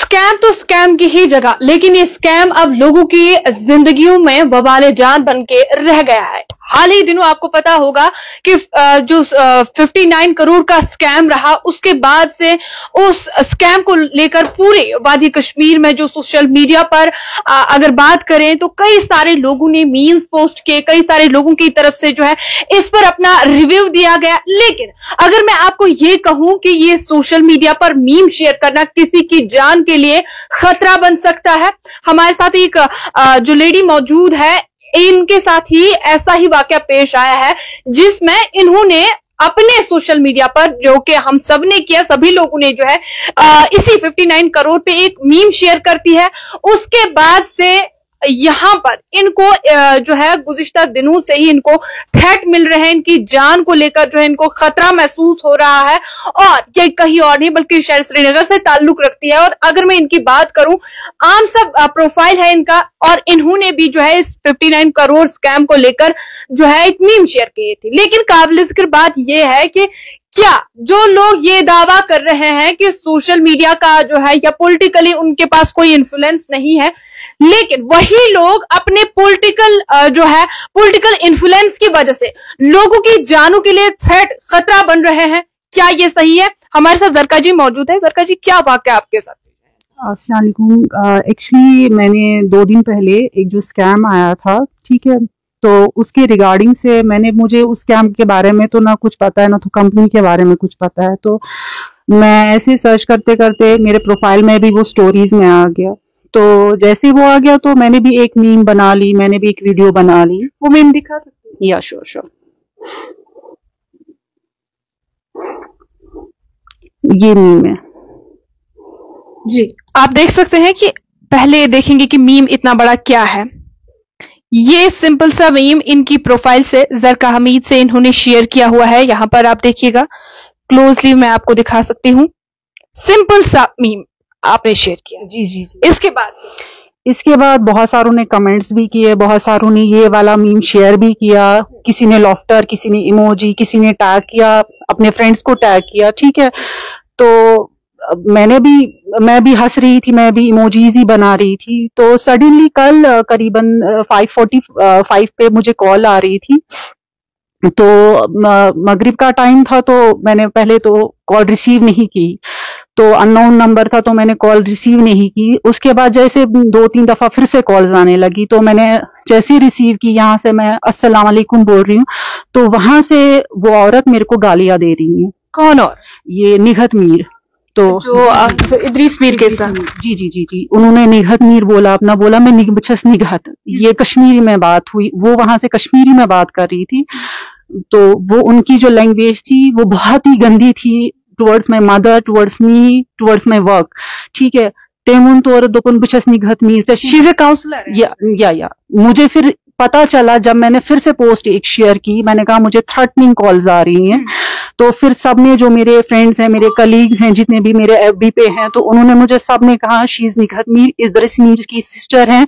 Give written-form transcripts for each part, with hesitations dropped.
Scam तो scam की ही जगह, लेकिन ये स्कैम अब लोगों की जिंदगियों में वबाले जान बन के रह गया है। हाल ही दिनों आपको पता होगा कि जो 59 करोड़ का स्कैम रहा, उसके बाद से उस स्कैम को लेकर पूरे वादी कश्मीर में जो सोशल मीडिया पर अगर बात करें तो कई सारे लोगों ने मीम्स पोस्ट किए, कई सारे लोगों की तरफ से जो है इस पर अपना रिव्यू दिया गया। लेकिन अगर मैं आपको ये कहूं कि ये सोशल मीडिया पर मीम शेयर करना किसी की जान के लिए खतरा बन सकता है, हमारे साथ एक जो लेडी मौजूद है, इनके साथ ही ऐसा ही वाकया पेश आया है, जिसमें इन्होंने अपने सोशल मीडिया पर, जो कि हम सब ने किया, सभी लोगों ने जो है इसी 59 करोड़ पे एक मीम शेयर करती है। उसके बाद से यहां पर इनको जो है गुज़िश्ता दिनों से ही इनको थ्रेट मिल रहे हैं, इनकी जान को लेकर जो है इनको खतरा महसूस हो रहा है, और ये कहीं और नहीं बल्कि शहर श्रीनगर से ताल्लुक रखती है। और अगर मैं इनकी बात करूं, आम सब प्रोफाइल है इनका, और इन्होंने भी जो है इस 59 करोड़ स्कैम को लेकर जो है एक मीम शेयर किए थे। लेकिन काबिल जिक्र बात यह है कि क्या जो लोग ये दावा कर रहे हैं कि सोशल मीडिया का जो है या पॉलिटिकली उनके पास कोई इन्फ्लुएंस नहीं है, लेकिन वही लोग अपने पॉलिटिकल इन्फ्लुएंस की वजह से लोगों की जानों के लिए थ्रेट, खतरा बन रहे हैं, क्या ये सही है? हमारे साथ जरका जी मौजूद है। जरका जी, क्या वाकया आपके साथ? अस्सलाम वालेकुम। एक्चुअली मैंने 2 दिन पहले एक जो स्कैम आया था, ठीक है, तो उसके रिगार्डिंग से मुझे उस स्कैम के बारे में तो ना कुछ पता है, ना तो कंपनी के बारे में कुछ पता है। तो मैं ऐसे सर्च करते करते मेरे प्रोफाइल में भी वो स्टोरीज में आ गया। तो जैसे वो आ गया तो मैंने भी एक मीम बना ली, मैंने भी एक वीडियो बना ली। वो मीम दिखा सकते हैं? या श्योर। ये मीम है जी, आप देख सकते हैं कि पहले देखेंगे कि मीम इतना बड़ा क्या है। ये सिंपल सा मीम इनकी प्रोफाइल से जरका हमीद से इन्होंने शेयर किया हुआ है। यहां पर आप देखिएगा, क्लोजली मैं आपको दिखा सकती हूं। सिंपल सा मीम आपने शेयर किया। जी। इसके बाद बहुत सारों ने कमेंट्स भी किए, बहुत सारों ने ये वाला मीम शेयर भी किया। किसी ने लॉफ्टर, किसी ने इमोजी, किसी ने टैग किया, अपने फ्रेंड्स को टैग किया, ठीक है। तो मैं भी हंस रही थी, मैं भी इमोजीज ही बना रही थी। तो सडनली कल करीबन 5:45 पे मुझे कॉल आ रही थी। तो मगरिब का टाइम था, तो मैंने पहले तो कॉल रिसीव नहीं की। तो अननोन नंबर था, तो मैंने कॉल रिसीव नहीं की। उसके बाद जैसे 2-3 दफा फिर से कॉल्स आने लगी, तो मैंने जैसे रिसीव की, यहाँ से मैं अस्सलाम वालेकुम बोल रही हूँ, तो वहां से वो औरत मेरे को गालियां दे रही है। कौन? और ये निघत मीर, तो जो इदरीस मीर के साथ। जी, उन्होंने निघत मीर बोला, अपना बोला मैं निगबछस निघत, ये कश्मीरी में बात हुई। वो वहां से कश्मीरी में बात कर रही थी, तो वो उनकी जो लैंग्वेज थी वो बहुत ही गंदी थी towards my mother, towards me, towards my work, ठीक है। तेमुन तोर दोपन बछस निघत मीर, शी इज अ काउंसलर। या मुझे फिर पता चला जब मैंने फिर से पोस्ट एक शेयर की, मैंने कहा मुझे थ्रेटनिंग कॉल्स आ रही हैं। तो फिर सबने, जो मेरे फ्रेंड्स हैं, मेरे कलीग्स हैं, जितने भी मेरे एफबी पे हैं, तो उन्होंने मुझे सबने कहा शी इज निघत मीर, इदरीस मीर की सिस्टर हैं,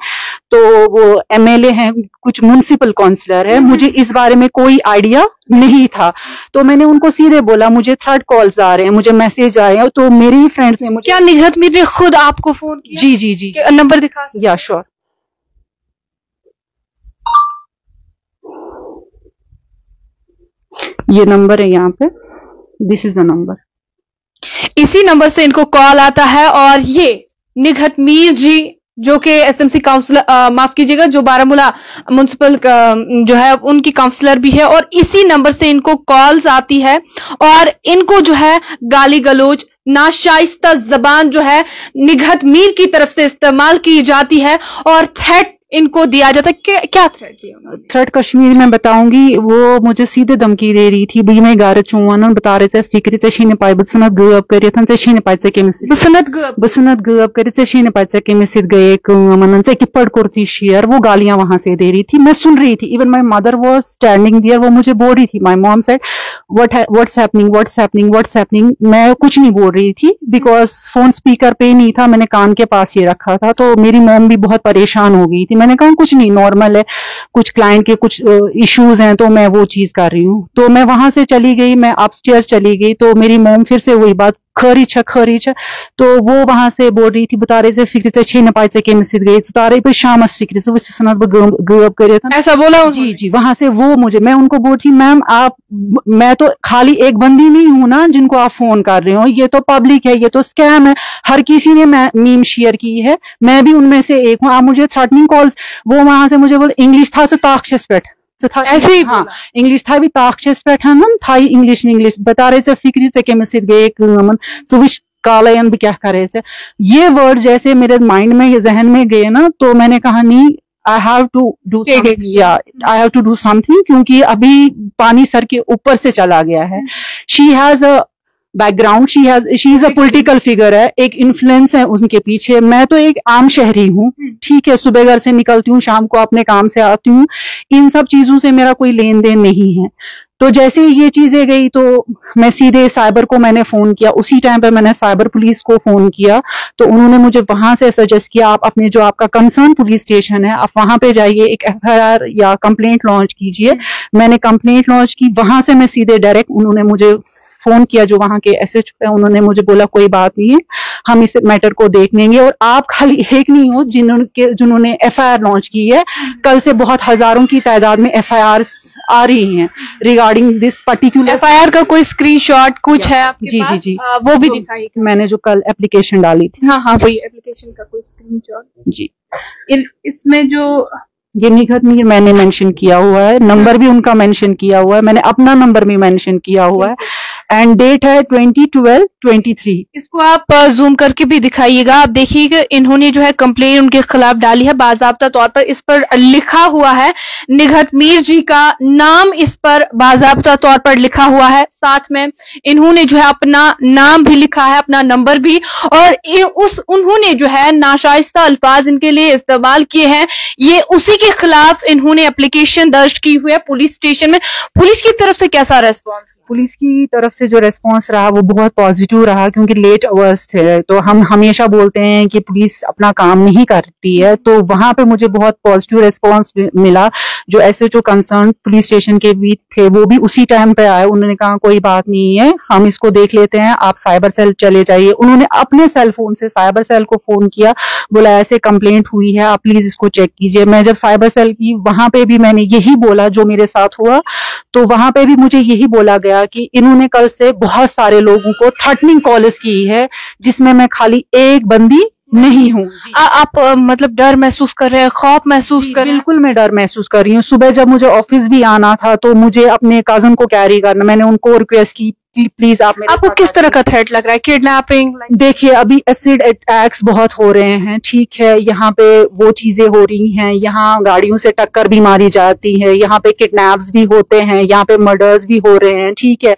तो वो एमएलए हैं, कुछ म्युनिसिपल काउंसलर है। मुझे इस बारे में कोई आइडिया नहीं था। तो मैंने उनको सीधे बोला मुझे थ्रेट कॉल्स आ रहे हैं, मुझे मैसेज आए हैं। तो मेरे ही फ्रेंड्स ने मुझे, क्या निघत मीर ने खुद आपको फोन किया? जी। नंबर दिखा? या श्योर। ये नंबर है यहाँ पे, दिस इज द नंबर। इसी नंबर से इनको कॉल आता है, और ये निघत मीर जी, जो कि एसएमसी काउंसलर, माफ कीजिएगा, जो बारामूला म्युनिसिपल जो है उनकी काउंसलर भी है, और इसी नंबर से इनको कॉल्स आती है, और इनको जो है गाली गलोच, नाशाइस्ता जबान जो है निघत मीर की तरफ से इस्तेमाल की जाती है, और थ्रेट इनको दिया जाता है। क्या थ्रेट दिया? थ्रेट कश्मीर में बताऊंगी। वो मुझे सीधे धमकी दे रही थी, बी मैं गारे चुवान बता रहे थे फिक्र चीने पाए बसनत गब कर चीने पाए के बसनत गब कर चीने पाए के मिसित गए मन कि पढ़ करती शेयर। वो गालियां वहां से दे रही थी, मैं सुन रही थी। Even my mother was standing there, वो मुझे बोल रही थी। My mom said what's happening. मैं कुछ नहीं बोल रही थी, बिकॉज फोन स्पीकर पे नहीं था, मैंने कान के पास ही रखा था। तो मेरी मॉम भी बहुत परेशान हो गई थी। मैंने कहा कुछ नहीं, नॉर्मल है, कुछ क्लाइंट के कुछ इश्यूज हैं, तो मैं वो चीज कर रही हूँ। तो मैं वहां से चली गई, मैं अपस्टेयर चली गई। तो मेरी मॉम फिर से वही बात खरी तो वो वहां से बोल रही थी बता रहे थे फिक्र से छे नपाई से केमिस गई तारे पे शामस फिक्र से वो सनत गब कर ऐसा बोला जी वहां से वो मुझे मैं उनको बोल रही मैम आप मैं तो खाली एक बंदी नहीं हूं ना जिनको आप फोन कर रहे हो ये तो पब्लिक है ये तो स्कैम है हर किसी ने मीम शेयर की है मैं भी उनमें से एक हूं आप मुझे थ्रेटनिंग कॉल्स वो वहां से मुझे बोल इंग्लिश था से ताक्षस पेट ऐसे ही हाँ इंग्लिश था भी ताक्षस पेट था इंग्लिश बता रहे थे फिक्र से केमिस गए सो विश कालयन भी क्या कर रहे थे ये वर्ड जैसे मेरे माइंड में जहन में गए ना तो मैंने कहा नहीं I have to do I have to do something क्योंकि अभी पानी सर के ऊपर से चला गया है she has a background she is a political figure है एक इन्फ्लुएंस है उनके पीछे मैं तो एक आम शहरी हूँ ठीक है सुबह घर से निकलती हूँ शाम को अपने काम से आती हूँ इन सब चीजों से मेरा कोई लेन देन नहीं है तो जैसे ये चीजें गई तो मैं सीधे साइबर को मैंने फोन किया उसी टाइम पे मैंने साइबर पुलिस को फोन किया तो उन्होंने मुझे वहां से सजेस्ट किया आप अपने जो आपका कंसर्न पुलिस स्टेशन है आप वहां पे जाइए एक एफआईआर या कंप्लेंट लॉन्च कीजिए मैंने कंप्लेंट लॉन्च की वहां से मैं सीधे डायरेक्ट उन्होंने मुझे फोन किया जो वहां के एसएचओ है उन्होंने मुझे बोला कोई बात नहीं है हम इस मैटर को देख लेंगे और आप खाली एक नहीं हो जिन्होंने एफआईआर लॉन्च की है कल से बहुत हजारों की तादाद में एफआईआर आ रही हैं रिगार्डिंग दिस पर्टिकुलर एफआईआर का कोई स्क्रीनशॉट कुछ है आपके जी पास? जी वो भी दिखाई मैंने जो कल एप्लीकेशन डाली थी हाँ वही एप्लीकेशन का कोई स्क्रीनशॉट जी इसमें जो ये निगत मीर मैंने मेंशन किया हुआ है नंबर भी उनका मेंशन किया हुआ है मैंने अपना नंबर भी मेंशन किया हुआ है एंड डेट है 20/12/23 इसको आप जूम करके भी दिखाइएगा आप देखिएगा इन्होंने जो है कंप्लेन उनके खिलाफ डाली है बाजाब्ता तौर पर इस पर लिखा हुआ है निगत मीर जी का नाम इस पर बाजाब्ता तौर पर लिखा हुआ है साथ में इन्होंने जो है अपना नाम भी लिखा है अपना नंबर भी और उन्होंने जो है नाशाइस्ता अल्फाज इनके लिए इस्तेमाल किए हैं ये उसी के खिलाफ इन्होंने एप्लीकेशन दर्ज की हुई है पुलिस स्टेशन में पुलिस की तरफ से कैसा रेस्पॉन्स पुलिस की तरफ से जो रेस्पॉन्स रहा वो बहुत पॉजिटिव रहा क्योंकि लेट अवर्स थे तो हम हमेशा बोलते हैं कि पुलिस अपना काम नहीं करती है तो वहां पे मुझे बहुत पॉजिटिव रेस्पॉन्स मिला जो एसएचओ कंसर्न पुलिस स्टेशन के भी थे वो भी उसी टाइम पे आए उन्होंने कहा कोई बात नहीं है हम इसको देख लेते हैं आप साइबर सेल चले जाइए उन्होंने अपने सेल फोन से साइबर सेल को फोन किया बोला ऐसे कंप्लेंट हुई है आप प्लीज इसको चेक कीजिए मैं जब साइबर सेल की वहां पे भी मैंने यही बोला जो मेरे साथ हुआ तो वहां पे भी मुझे यही बोला गया कि इन्होंने कल से बहुत सारे लोगों को थ्रेटनिंग कॉल्स की है जिसमें मैं खाली एक बंदी नहीं हूँ आप मतलब डर महसूस कर रहे हैं खौफ महसूस कर रहे हैं बिल्कुल मैं डर महसूस कर रही हूँ सुबह जब मुझे ऑफिस भी आना था तो मुझे अपने कजन को कैरी करना मैंने उनको रिक्वेस्ट की प्लीज आपको किस तरह का थ्रेट लग रहा है किडनैपिंग देखिए अभी एसिड अटैक्स बहुत हो रहे हैं ठीक है यहाँ पे वो चीजें हो रही हैं यहाँ गाड़ियों से टक्कर भी मारी जाती है यहाँ पे किडनैप्स भी होते हैं यहाँ पे मर्डर्स भी हो रहे हैं ठीक है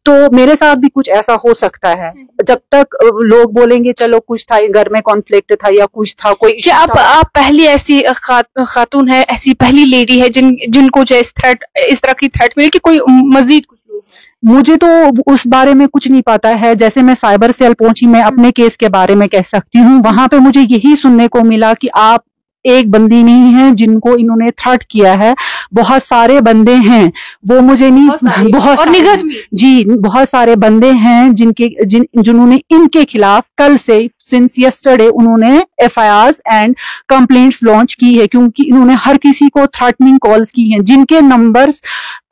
तो मेरे साथ भी कुछ ऐसा हो सकता है जब तक लोग बोलेंगे चलो कुछ था घर में कॉन्फ्लिक्ट था या कुछ था कोई क्या आप पहली ऐसी खातून है ऐसी पहली लेडी है जिनको जो इस तरह की थ्रेट मिली कि कोई मजीद कुछ लोग मुझे तो उस बारे में कुछ नहीं पता है जैसे मैं साइबर सेल पहुंची मैं अपने केस के बारे में कह सकती हूँ वहां पे मुझे यही सुनने को मिला कि आप एक बंदी नहीं है जिनको इन्होंने थ्रेट किया है बहुत सारे बंदे हैं वो मुझे नहीं बहुत और निगत जी बहुत सारे बंदे हैं जिन्होंने इनके खिलाफ कल से सिंस यस्टरडे उन्होंने एफआईआर्स एंड कंप्लेंट्स लॉन्च की है क्योंकि इन्होंने हर किसी को थ्रेटनिंग कॉल्स की हैं जिनके नंबर्स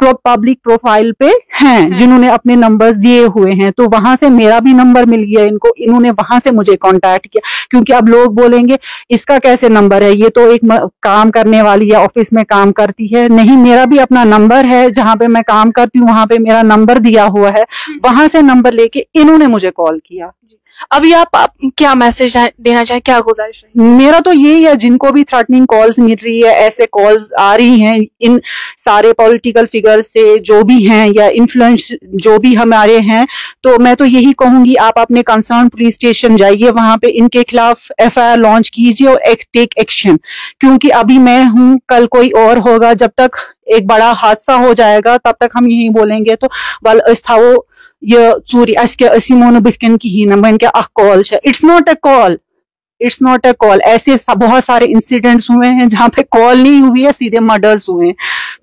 पब्लिक प्रोफाइल पे हैं जिन्होंने अपने नंबर्स दिए हुए हैं तो वहां से मेरा भी नंबर मिल गया इनको इन्होंने वहां से मुझे कांटेक्ट किया क्योंकि अब लोग बोलेंगे इसका कैसे नंबर है ये तो एक काम करने वाली है ऑफिस में काम करती है नहीं मेरा भी अपना नंबर है जहां पे मैं काम करती हूँ वहां पे मेरा नंबर दिया हुआ है वहां से नंबर लेके इन्होंने मुझे कॉल किया अभी आप क्या मैसेज देना चाहें क्या गुजारिश है मेरा तो यही है जिनको भी थ्रेटनिंग कॉल्स मिल रही है ऐसे कॉल्स आ रही हैं इन सारे पॉलिटिकल फिगर से जो भी हैं या इन्फ्लुएंस जो भी हमारे हैं तो मैं तो यही कहूंगी आप अपने कंसर्न पुलिस स्टेशन जाइए वहां पे इनके खिलाफ एफआईआर लॉन्च कीजिए और टेक एक्शन क्योंकि अभी मैं हूं कल कोई और होगा जब तक एक बड़ा हादसा हो जाएगा तब तक हम यही बोलेंगे तो वाल था वो ये चूरी असिमोन बिकन की वन क्या call it's not a call ऐसे बहुत सारे इंसिडेंट्स हुए हैं जहां पे कॉल नहीं हुई है सीधे मर्डर्स हुए हैं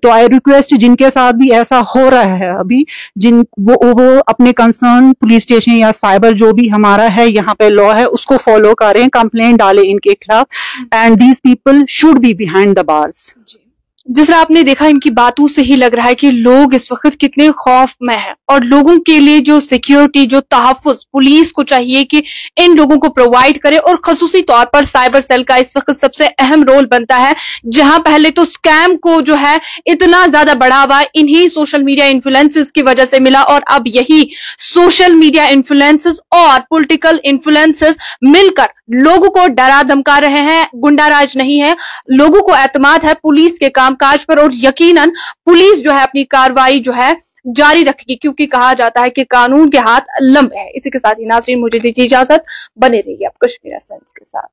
तो आई रिक्वेस्ट जिनके साथ भी ऐसा हो रहा है अभी, जिन वो अपने कंसर्न पुलिस स्टेशन या साइबर जो भी हमारा है यहाँ पे लॉ है उसको फॉलो करें, कंप्लेंट डालें इनके खिलाफ, and these people should be behind the bars. जिस तरह आपने देखा इनकी बातों से ही लग रहा है कि लोग इस वक्त कितने खौफ में हैं और लोगों के लिए जो सिक्योरिटी, जो तहफ्फुज पुलिस को चाहिए कि इन लोगों को प्रोवाइड करे, और खसूसी तौर पर साइबर सेल का इस वक्त सबसे अहम रोल बनता है, जहां पहले तो स्कैम को जो है इतना ज्यादा बढ़ावा इन्हीं सोशल मीडिया इन्फ्लुएंसेस की वजह से मिला, और अब यही सोशल मीडिया इन्फ्लुएंसेस और पॉलिटिकल इन्फ्लुएंसेस मिलकर लोगों को डरा धमका रहे हैं। गुंडाराज नहीं है, लोगों को एतमाद है पुलिस के कामकाज पर, और यकीनन पुलिस जो है अपनी कार्रवाई जो है जारी रखेगी, क्योंकि कहा जाता है कि कानून के हाथ लंबे हैं। इसी के साथ ही नाज़रीन मुझे दीजिए इजाजत, बने रहिए आप कश्मीर एसेंस के साथ।